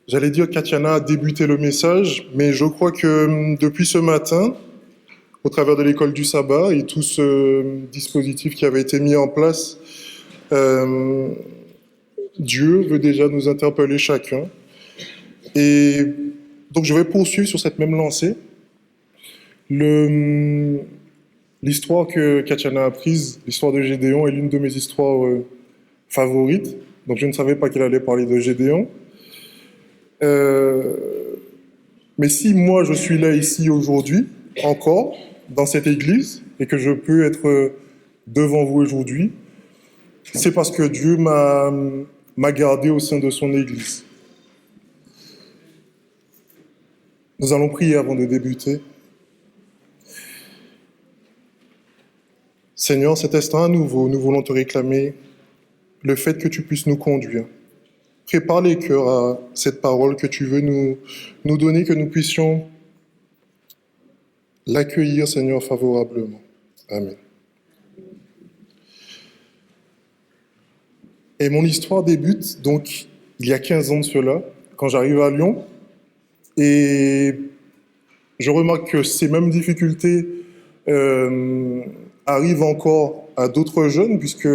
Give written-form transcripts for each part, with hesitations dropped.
J'allais dire Katiana a débuté le message, mais je crois que depuis ce matin, au travers de l'école du sabbat et tout ce dispositif qui avait été mis en place, euh, Dieu veut déjà nous interpeller chacun. Et donc je vais poursuivre sur cette même lancée. L'histoire que Katiana a prise, l'histoire de Gédéon, est l'une de mes histoires favorites. Donc je ne savais pas qu'elle allait parler de Gédéon. Euh, mais si moi je suis là ici aujourd'hui, encore, dans cette église, et que je peux être devant vous aujourd'hui, c'est parce que Dieu m'a gardé au sein de son église. Nous allons prier avant de débuter. Seigneur, cet instant à nouveau, nous voulons te réclamer le fait que tu puisses nous conduire. Prépare les cœurs à cette parole que tu veux nous donner, que nous puissions l'accueillir, Seigneur, favorablement. Amen. Et mon histoire débute donc il y a 15 ans de cela, quand j'arrive à Lyon, et je remarque que ces mêmes difficultés arrivent encore à d'autres jeunes, puisque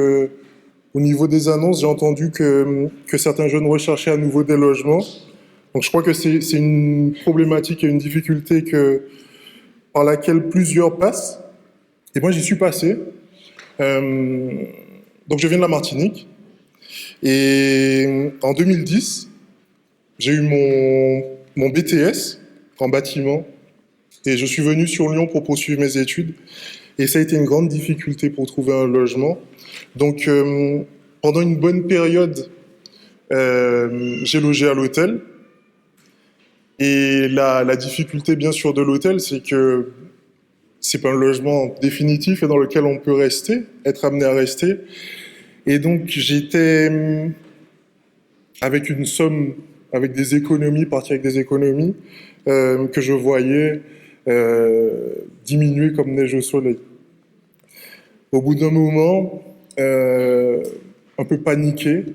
au niveau des annonces, j'ai entendu que certains jeunes recherchaient à nouveau des logements. Donc je crois que c'est une problématique et une difficulté par laquelle plusieurs passent. Et moi, j'y suis passé. Donc je viens de la Martinique. Et en 2010, j'ai eu mon BTS en bâtiment. Et je suis venu sur Lyon pour poursuivre mes études. Et ça a été une grande difficulté pour trouver un logement. Donc pendant une bonne période, j'ai logé à l'hôtel. Et la difficulté, bien sûr, de l'hôtel, c'est que c'est pas un logement définitif et dans lequel on peut rester, être amené à rester. Et donc, j'étais avec une somme, avec des économies, parti avec des économies, que je voyais diminuer comme neige au soleil. Au bout d'un moment, un peu paniqué,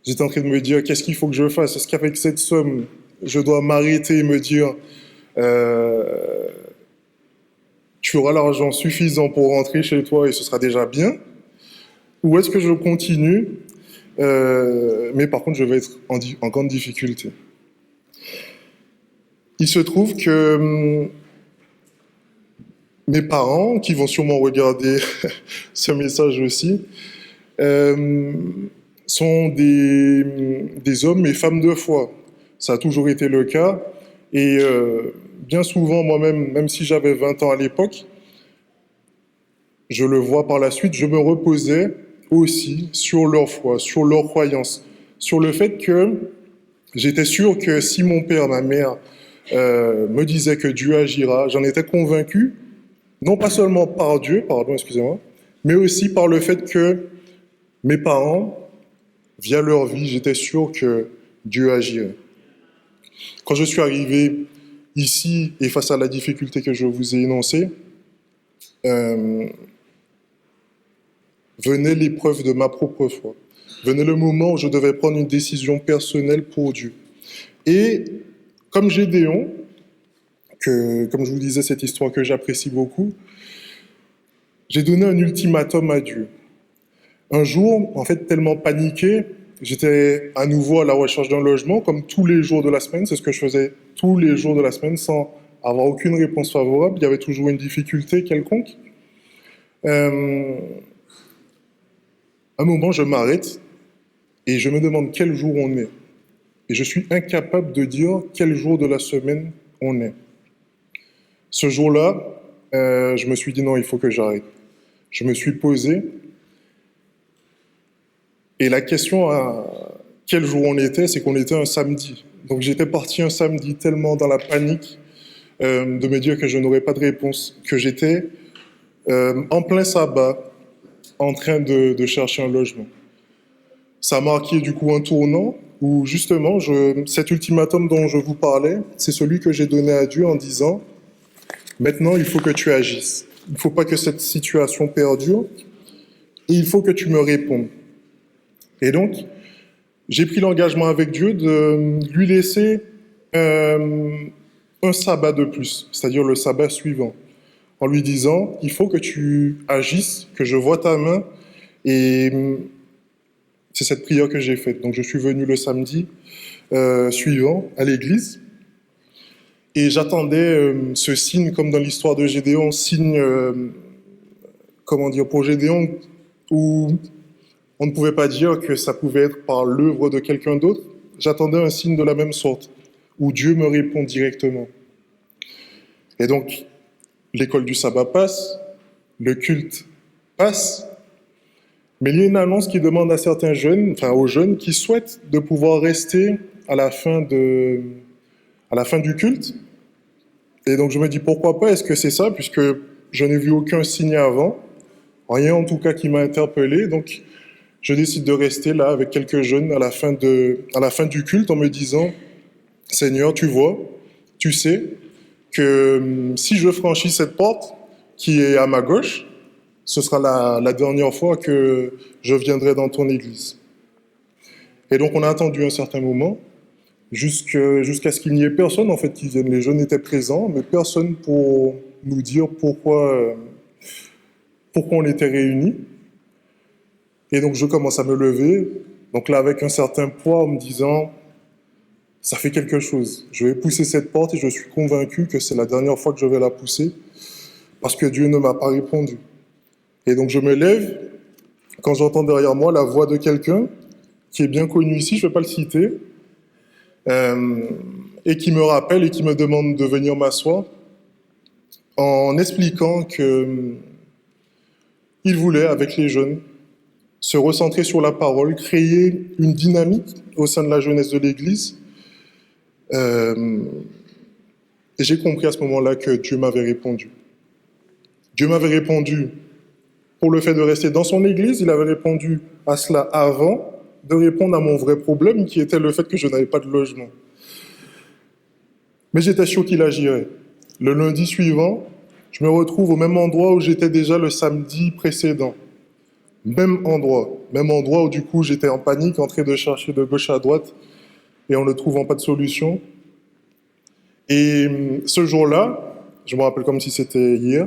j'étais en train de me dire, qu'est-ce qu'il faut que je fasse? Est-ce qu'avec cette somme, je dois m'arrêter et me dire, tu auras l'argent suffisant pour rentrer chez toi et ce sera déjà bien? Ou est-ce que je continue, mais par contre je vais être en grande difficulté? Il se trouve que mes parents, qui vont sûrement regarder ce message aussi, sont des hommes et femmes de foi. Ça a toujours été le cas. Et bien souvent, moi-même, même si j'avais 20 ans à l'époque, je le vois par la suite, je me reposais aussi sur leur foi, sur leur croyance, sur le fait que j'étais sûr que si mon père, ma mère me disaient que Dieu agira, j'en étais convaincu, non pas seulement par Dieu, pardon, excusez-moi, mais aussi par le fait que mes parents, via leur vie, j'étais sûr que Dieu agirait. Quand je suis arrivé ici et face à la difficulté que je vous ai énoncée, venait l'épreuve de ma propre foi. Venait le moment où je devais prendre une décision personnelle pour Dieu. Et comme Gédéon, comme je vous disais, cette histoire que j'apprécie beaucoup, j'ai donné un ultimatum à Dieu. Un jour, en fait, tellement paniqué, j'étais à nouveau à la recherche d'un logement, comme tous les jours de la semaine. C'est ce que je faisais tous les jours de la semaine sans avoir aucune réponse favorable. Il y avait toujours une difficulté quelconque. À un moment, je m'arrête et je me demande quel jour on est. Et je suis incapable de dire quel jour de la semaine on est. Ce jour-là, je me suis dit non, il faut que j'arrête. Je me suis posé et la question à quel jour on était, c'est qu'on était un samedi. Donc j'étais parti un samedi tellement dans la panique de me dire que je n'aurais pas de réponse, que j'étais en plein sabbat en train de chercher un logement. Ça a marqué du coup un tournant où justement cet ultimatum dont je vous parlais, c'est celui que j'ai donné à Dieu en disant maintenant il faut que tu agisses. Il ne faut pas que cette situation perdure et il faut que tu me répondes. Et donc, j'ai pris l'engagement avec Dieu de lui laisser un sabbat de plus, c'est-à-dire le sabbat suivant, en lui disant, il faut que tu agisses, que je vois ta main, et c'est cette prière que j'ai faite. Donc je suis venu le samedi suivant à l'église, et j'attendais ce signe, comme dans l'histoire de Gédéon, signe, comment dire, pour Gédéon, où on ne pouvait pas dire que ça pouvait être par l'œuvre de quelqu'un d'autre. J'attendais un signe de la même sorte, où Dieu me répond directement. Et donc, l'école du sabbat passe, le culte passe, mais il y a une annonce qui demande à certains jeunes, enfin aux jeunes, qui souhaitent de pouvoir rester à la fin du culte. Et donc je me dis pourquoi pas, est-ce que c'est ça, puisque je n'ai vu aucun signe avant, rien en tout cas qui m'a interpellé, donc je décide de rester là avec quelques jeunes à la fin du culte en me disant, Seigneur, tu vois, tu sais que si je franchis cette porte qui est à ma gauche, ce sera la dernière fois que je viendrai dans ton église. Et donc on a attendu un certain moment, jusqu'à ce qu'il n'y ait personne en fait qui vienne. Les jeunes étaient présents, mais personne pour nous dire pourquoi on était réunis. Et donc je commence à me lever, donc là avec un certain poids en me disant, ça fait quelque chose. Je vais pousser cette porte et je suis convaincu que c'est la dernière fois que je vais la pousser, parce que Dieu ne m'a pas répondu. Et donc je me lève, quand j'entends derrière moi la voix de quelqu'un qui est bien connu ici, je ne vais pas le citer, et qui me rappelle et qui me demande de venir m'asseoir, en expliquant qu'il voulait, avec les jeunes, se recentrer sur la parole, créer une dynamique au sein de la jeunesse de l'Église. Et j'ai compris à ce moment-là que Dieu m'avait répondu. Dieu m'avait répondu pour le fait de rester dans son Église, il avait répondu à cela avant de répondre à mon vrai problème, qui était le fait que je n'avais pas de logement. Mais j'étais sûr qu'il agirait. Le lundi suivant, je me retrouve au même endroit où j'étais déjà le samedi précédent. Même endroit où du coup j'étais en panique, en train de chercher de gauche à droite et en ne trouvant pas de solution. Et ce jour-là, je me rappelle comme si c'était hier,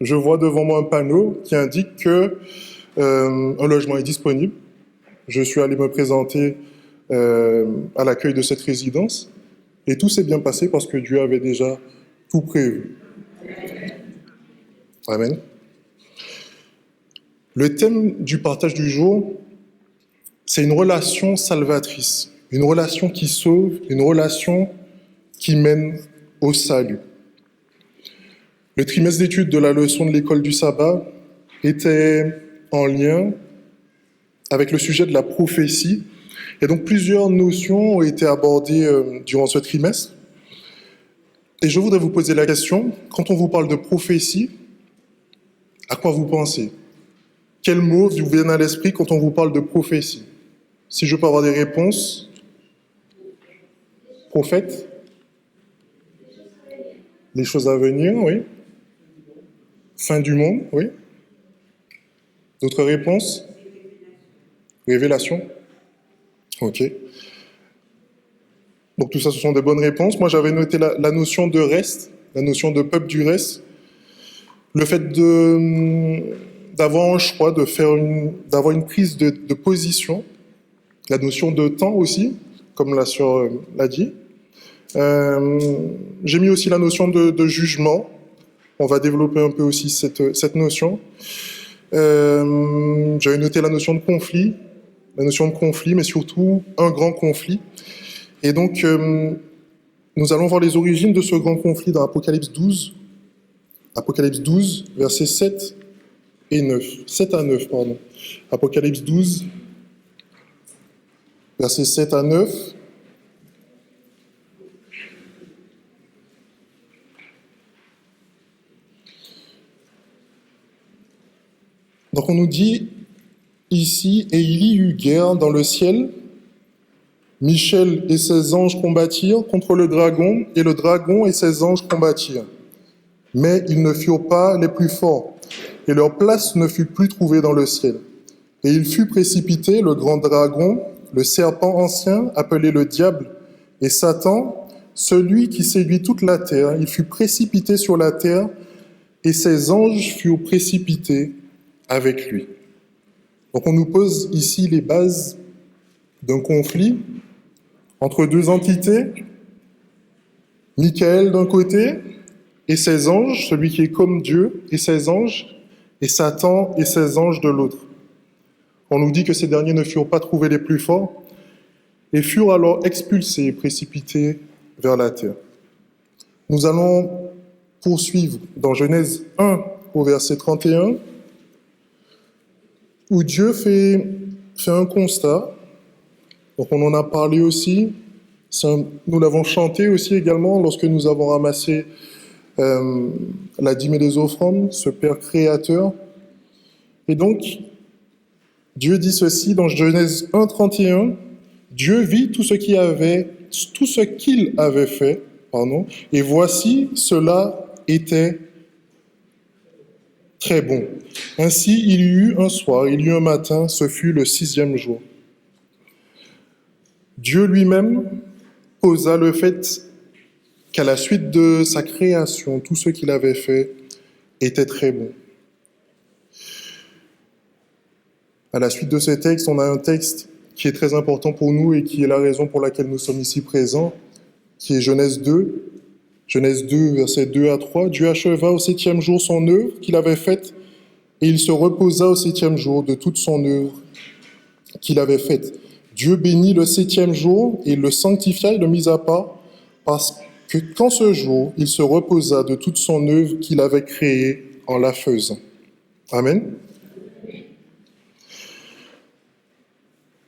je vois devant moi un panneau qui indique que un logement est disponible. Je suis allé me présenter à l'accueil de cette résidence et tout s'est bien passé parce que Dieu avait déjà tout prévu. Amen. Le thème du partage du jour, c'est une relation salvatrice, une relation qui sauve, une relation qui mène au salut. Le trimestre d'études de la leçon de l'école du sabbat était en lien avec le sujet de la prophétie. Et donc plusieurs notions ont été abordées durant ce trimestre. Et je voudrais vous poser la question, quand on vous parle de prophétie, à quoi vous pensez? Quels mots vous viennent à l'esprit quand on vous parle de prophétie? Si je peux avoir des réponses. Prophète? Les choses à venir, oui. Fin du monde, oui. D'autres réponses? Révélation? Ok. Donc tout ça, ce sont des bonnes réponses. Moi, j'avais noté la notion de reste, la notion de peuple du reste. Le fait d'avoir un choix, d'avoir une prise de position. La notion de temps aussi, comme la sœur l'a dit. J'ai mis aussi la notion de jugement. On va développer un peu aussi cette notion. J'avais noté la notion de conflit, mais surtout un grand conflit. Et donc, nous allons voir les origines de ce grand conflit dans Apocalypse 12. Apocalypse 12, versets 7 et 9. 7 à 9, pardon. Apocalypse 12, versets 7 à 9. Donc on nous dit ici, « Et il y eut guerre dans le ciel. Michel et ses anges combattirent contre le dragon, et le dragon et ses anges combattirent. Mais ils ne furent pas les plus forts, et leur place ne fut plus trouvée dans le ciel. Et il fut précipité, le grand dragon, le serpent ancien, appelé le diable et Satan, celui qui séduit toute la terre. Il fut précipité sur la terre et ses anges furent précipités avec lui. Donc on nous pose ici les bases d'un conflit entre deux entités, Michael d'un côté et ses anges, celui qui est comme Dieu et ses anges, et Satan et ses anges de l'autre. On nous dit que ces derniers ne furent pas trouvés les plus forts et furent alors expulsés et précipités vers la terre. Nous allons poursuivre dans Genèse 1 au verset 31, où Dieu fait un constat. Donc on en a parlé aussi, nous l'avons chanté aussi également lorsque nous avons ramassé la dîme et les offrandes, ce Père créateur. Et donc, Dieu dit ceci dans Genèse 1, 31, Dieu vit tout ce qu'il avait fait, et voici, cela était très bon. Ainsi, il y eut un soir, il y eut un matin, ce fut le 6e jour. Dieu lui-même posa le fait qu'à la suite de sa création, tout ce qu'il avait fait était très bon. À la suite de ce texte, on a un texte qui est très important pour nous et qui est la raison pour laquelle nous sommes ici présents, qui est Genèse 2. Genèse 2, versets 2 à 3. Dieu acheva au 7e jour son œuvre qu'il avait faite, et il se reposa au 7e jour de toute son œuvre qu'il avait faite. Dieu bénit le 7e jour et le sanctifia et le mit à part, parce que qu'en ce jour, il se reposa de toute son œuvre qu'il avait créée en la faisant. Amen.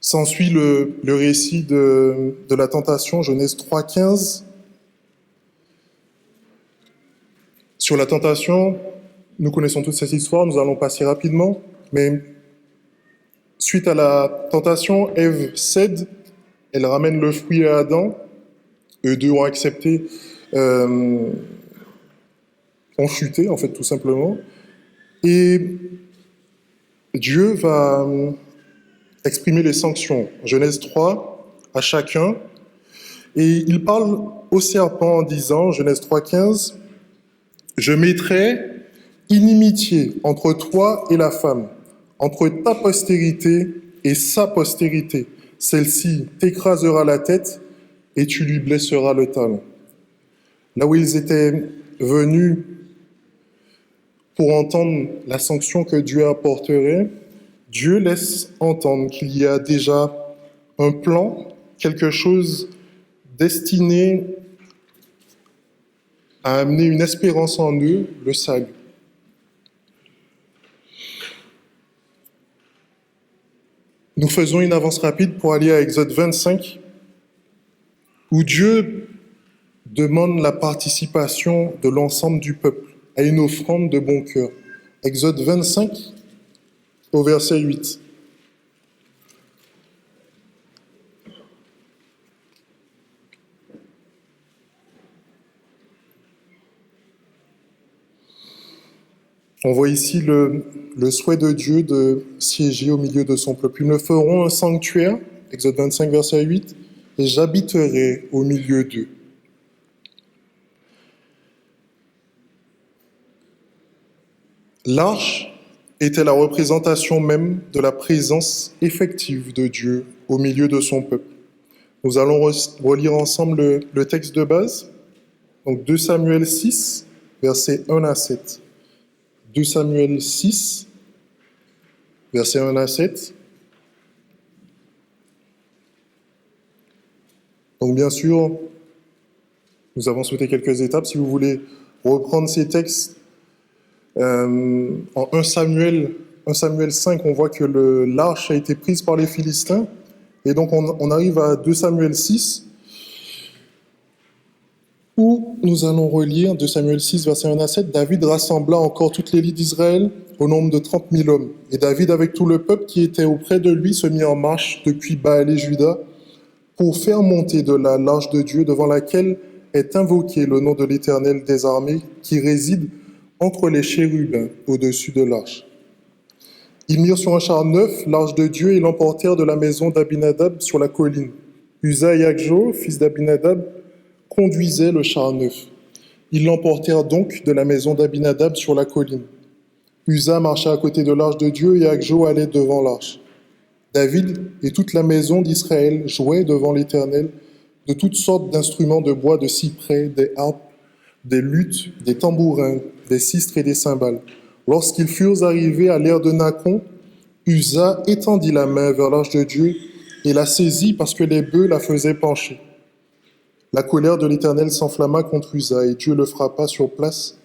S'ensuit le récit de la tentation, Genèse 3, 15. Sur la tentation, nous connaissons toute cette histoire, nous allons passer rapidement, mais suite à la tentation, Ève cède, elle ramène le fruit à Adam, eux deux ont accepté, ont chuté en fait tout simplement, et Dieu va exprimer les sanctions. Genèse 3, à chacun, et il parle au serpent en disant, Genèse 3, 15, « Je mettrai inimitié entre toi et la femme, entre ta postérité et sa postérité. Celle-ci t'écrasera la tête et tu lui blesseras le talon. » Là où ils étaient venus pour entendre la sanction que Dieu apporterait, Dieu laisse entendre qu'il y a déjà un plan, quelque chose destiné à amener une espérance en eux, le salut. Nous faisons une avance rapide pour aller à Exode 25, où Dieu demande la participation de l'ensemble du peuple à une offrande de bon cœur. Exode 25, au verset 8. On voit ici le souhait de Dieu de siéger au milieu de son peuple. Ils me feront un sanctuaire, Exode 25, verset 8, et j'habiterai au milieu d'eux. L'arche était la représentation même de la présence effective de Dieu au milieu de son peuple. Nous allons relire ensemble le texte de base, donc 2 Samuel 6, versets 1 à 7. 2 Samuel 6, versets 1 à 7. Donc bien sûr, nous avons sauté quelques étapes. Si vous voulez reprendre ces textes, en 1 Samuel 5, on voit que l'arche a été prise par les Philistins. Et donc on arrive à 2 Samuel 6, où nous allons relire 2 Samuel 6, verset 1 à 7. David rassembla encore toute l'élite d'Israël au nombre de 30 000 hommes. Et David, avec tout le peuple qui était auprès de lui, se mit en marche depuis Baal et Juda pour faire monter de là l'arche de Dieu devant laquelle est invoqué le nom de l'Éternel des armées qui réside entre les chérubins au-dessus de l'arche. Ils mirent sur un char neuf l'arche de Dieu et l'emportèrent de la maison d'Abinadab sur la colline. Uza et Akjo, fils d'Abinadab, conduisaient le char neuf. Ils l'emportèrent donc de la maison d'Abinadab sur la colline. Uza marcha à côté de l'arche de Dieu et Akjo allait devant l'arche. David et toute la maison d'Israël jouaient devant l'Éternel de toutes sortes d'instruments de bois, de cyprès, des harpes, des luttes, des tambourins, des sistres et des cymbales. Lorsqu'ils furent arrivés à l'ère de Nacon, Uza étendit la main vers l'arche de Dieu et la saisit parce que les bœufs la faisaient pencher. La colère de l'Éternel s'enflamma contre Uza et Dieu le frappa sur place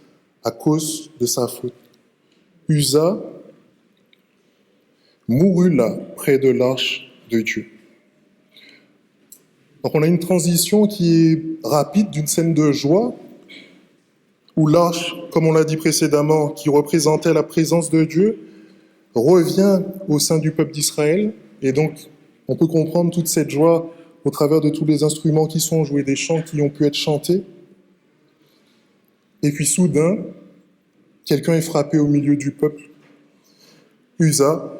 à cause de sa faute. Uza mourut là, près de l'arche de Dieu. Donc on a une transition qui est rapide d'une scène de joie où l'arche, comme on l'a dit précédemment, qui représentait la présence de Dieu, revient au sein du peuple d'Israël. Et donc, on peut comprendre toute cette joie au travers de tous les instruments qui sont joués, des chants qui ont pu être chantés. Et puis soudain, quelqu'un est frappé au milieu du peuple, Uza.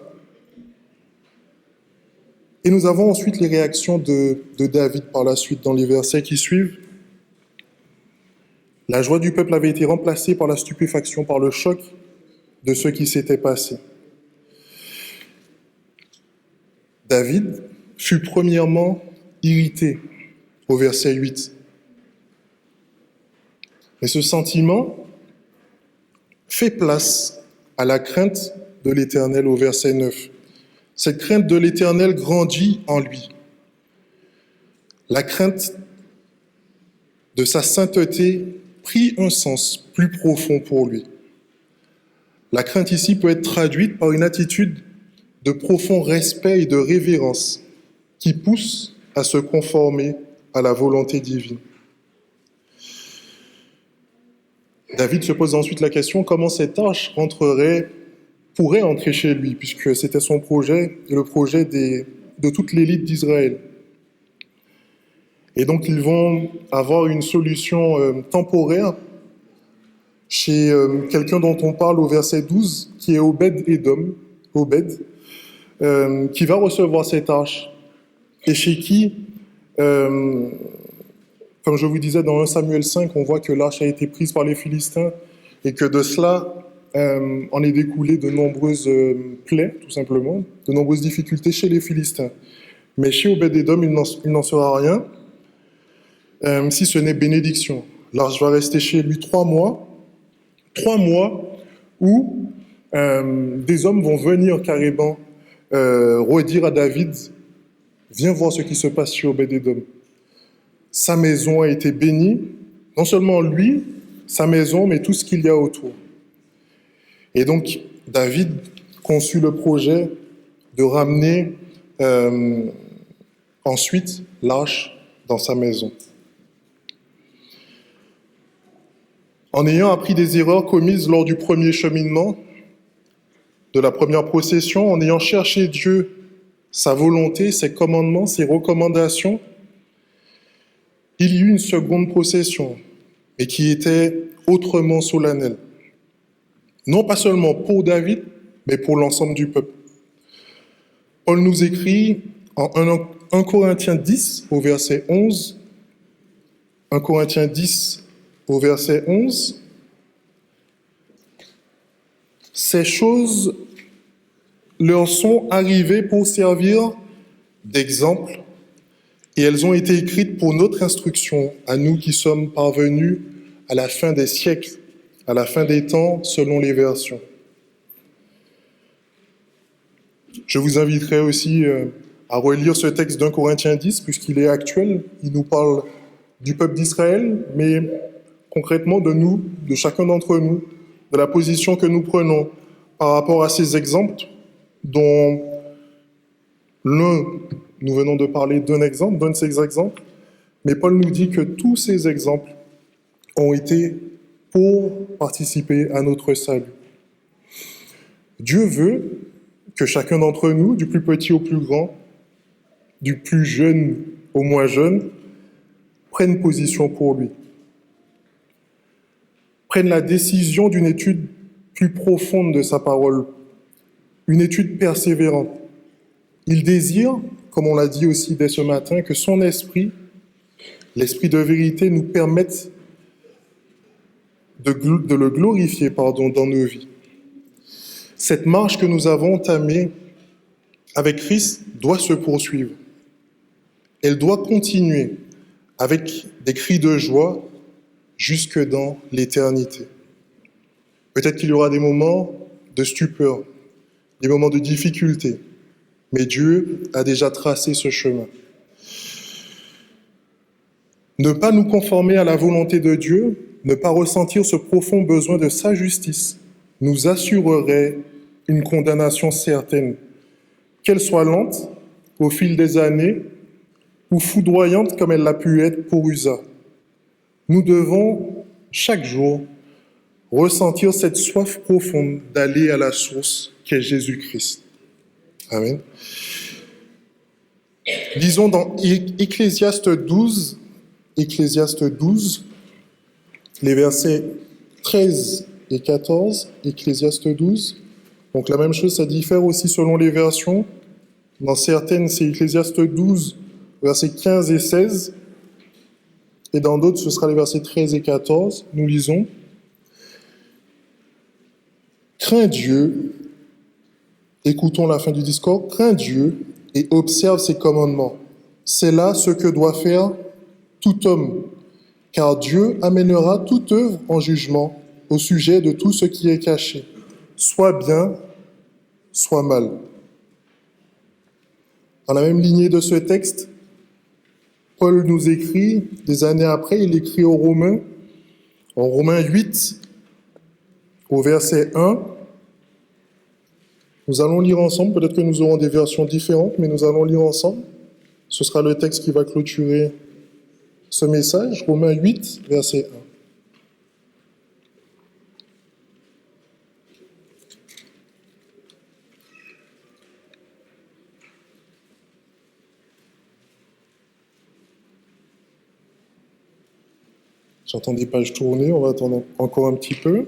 Et nous avons ensuite les réactions de David par la suite dans les versets qui suivent. La joie du peuple avait été remplacée par la stupéfaction, par le choc de ce qui s'était passé. David fut premièrement irrité au verset 8. Mais ce sentiment fait place à la crainte de l'Éternel au verset 9. Cette crainte de l'Éternel grandit en lui. La crainte de sa sainteté prit un sens plus profond pour lui. La crainte ici peut être traduite par une attitude de profond respect et de révérence qui pousse à se conformer à la volonté divine. David se pose ensuite la question comment cette tâche pourrait entrer chez lui, puisque c'était son projet et le projet de toute l'élite d'Israël. Et donc ils vont avoir une solution temporaire chez quelqu'un dont on parle au verset 12, qui est Obed-Édom, qui va recevoir cette arche, et chez qui, comme je vous disais dans 1 Samuel 5, on voit que l'arche a été prise par les Philistins, et que de cela en est découlé de nombreuses plaies, tout simplement, de nombreuses difficultés chez les Philistins. Mais chez Obed-Édom, il n'en sera rien, si ce n'est bénédiction. L'arche va rester chez lui 3 mois où des hommes vont venir carrément redire à David, viens voir ce qui se passe chez Obed-Édom. Sa maison a été bénie, non seulement lui, sa maison, mais tout ce qu'il y a autour. Et donc, David conçut le projet de ramener ensuite l'arche dans sa maison. En ayant appris des erreurs commises lors du premier cheminement, de la première procession, en ayant cherché Dieu, sa volonté, ses commandements, ses recommandations, il y eut une seconde procession, et qui était autrement solennelle. Non pas seulement pour David, mais pour l'ensemble du peuple. Paul nous écrit en 1 Corinthiens 10 au verset 11, 1 Corinthiens 10 au verset 11, ces choses leur sont arrivées pour servir d'exemple et elles ont été écrites pour notre instruction, à nous qui sommes parvenus à la fin des siècles, à la fin des temps, selon les versions. Je vous inviterai aussi à relire ce texte d'1 Corinthiens 10, puisqu'il est actuel. Il nous parle du peuple d'Israël, mais concrètement de nous, de chacun d'entre nous, de la position que nous prenons par rapport à ces exemples, dont l'un, nous venons de parler d'un de ces exemples, mais Paul nous dit que tous ces exemples ont été pour participer à notre salut. Dieu veut que chacun d'entre nous, du plus petit au plus grand, du plus jeune au moins jeune, prenne position pour lui, prenne la décision d'une étude plus profonde de sa parole, une étude persévérante. Il désire, comme on l'a dit aussi dès ce matin, que son esprit, l'esprit de vérité, nous permette de le glorifier dans nos vies. Cette marche que nous avons entamée avec Christ doit se poursuivre. Elle doit continuer avec des cris de joie jusque dans l'éternité. Peut-être qu'il y aura des moments de stupeur, des moments de difficulté, mais Dieu a déjà tracé ce chemin. Ne pas nous conformer à la volonté de Dieu, ne pas ressentir ce profond besoin de sa justice, nous assurerait une condamnation certaine, qu'elle soit lente au fil des années ou foudroyante comme elle l'a pu être pour Uza. Nous devons chaque jour ressentir cette soif profonde d'aller à la source qu'est Jésus-Christ. Amen. Lisons dans Ecclésiaste 12, les versets 13 et 14, Ecclésiaste 12. Donc la même chose, ça diffère aussi selon les versions. Dans certaines, c'est Ecclésiaste 12, versets 15 et 16. Et dans d'autres, ce sera les versets 13 et 14. Nous lisons. Crains Dieu, écoutons la fin du discours, crains Dieu et observe ses commandements. C'est là ce que doit faire tout homme, car Dieu amènera toute œuvre en jugement au sujet de tout ce qui est caché, soit bien, soit mal. Dans la même lignée de ce texte, Paul nous écrit, des années après, il écrit aux Romains, en Romains 8, au verset 1, nous allons lire ensemble, peut-être que nous aurons des versions différentes, mais nous allons lire ensemble. Ce sera le texte qui va clôturer ce message, Romains 8, verset 1. J'entends des pages tourner, on va attendre encore un petit peu.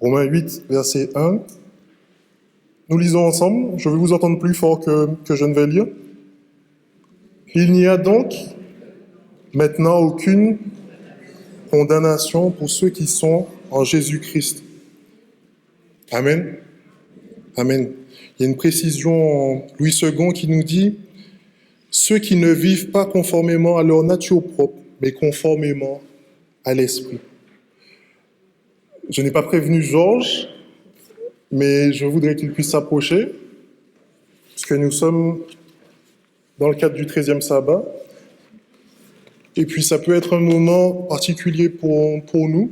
Romains 8, verset 1. Nous lisons ensemble, je vais vous entendre plus fort que je ne vais lire. Il n'y a donc maintenant aucune condamnation pour ceux qui sont en Jésus-Christ. Amen. Amen. Il y a une précision en Louis II qui nous dit « Ceux qui ne vivent pas conformément à leur nature propre, mais conformément à l'esprit. » Je n'ai pas prévenu Georges, mais je voudrais qu'il puisse s'approcher, puisque nous sommes dans le cadre du 13e sabbat. Et puis ça peut être un moment particulier pour nous.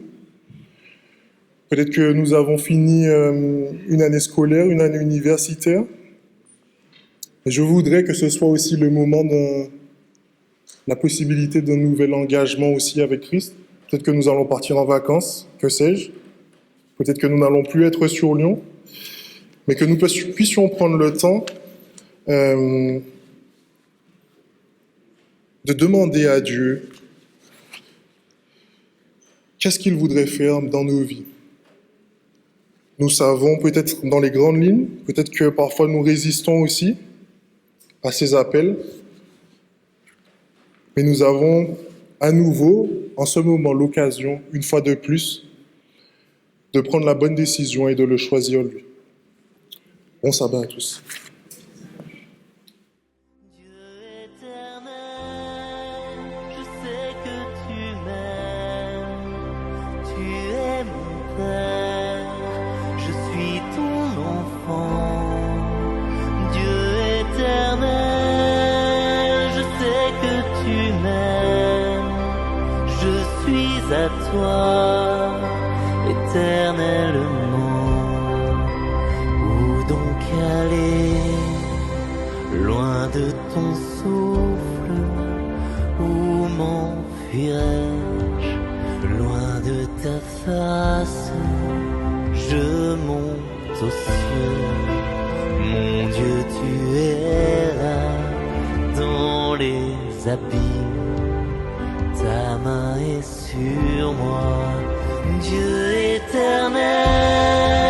Peut-être que nous avons fini une année scolaire, une année universitaire. Et je voudrais que ce soit aussi le moment de la possibilité d'un nouvel engagement aussi avec Christ. Peut-être que nous allons partir en vacances, que sais-je. Peut-être que nous n'allons plus être sur Lyon. Mais que nous puissions prendre le temps de demander à Dieu qu'est-ce qu'il voudrait faire dans nos vies. Nous savons peut-être dans les grandes lignes, peut-être que parfois nous résistons aussi à ces appels, mais nous avons à nouveau, en ce moment, l'occasion, une fois de plus, de prendre la bonne décision et de le choisir lui. Bon sabbat à tous. À toi, éternellement, où donc aller, loin de ton souffle, où m'enfuirai-je, loin de ta face, je monte aux cieux, mon Dieu, tu es là, dans les abîmes. Ta main est sur moi, Dieu éternel.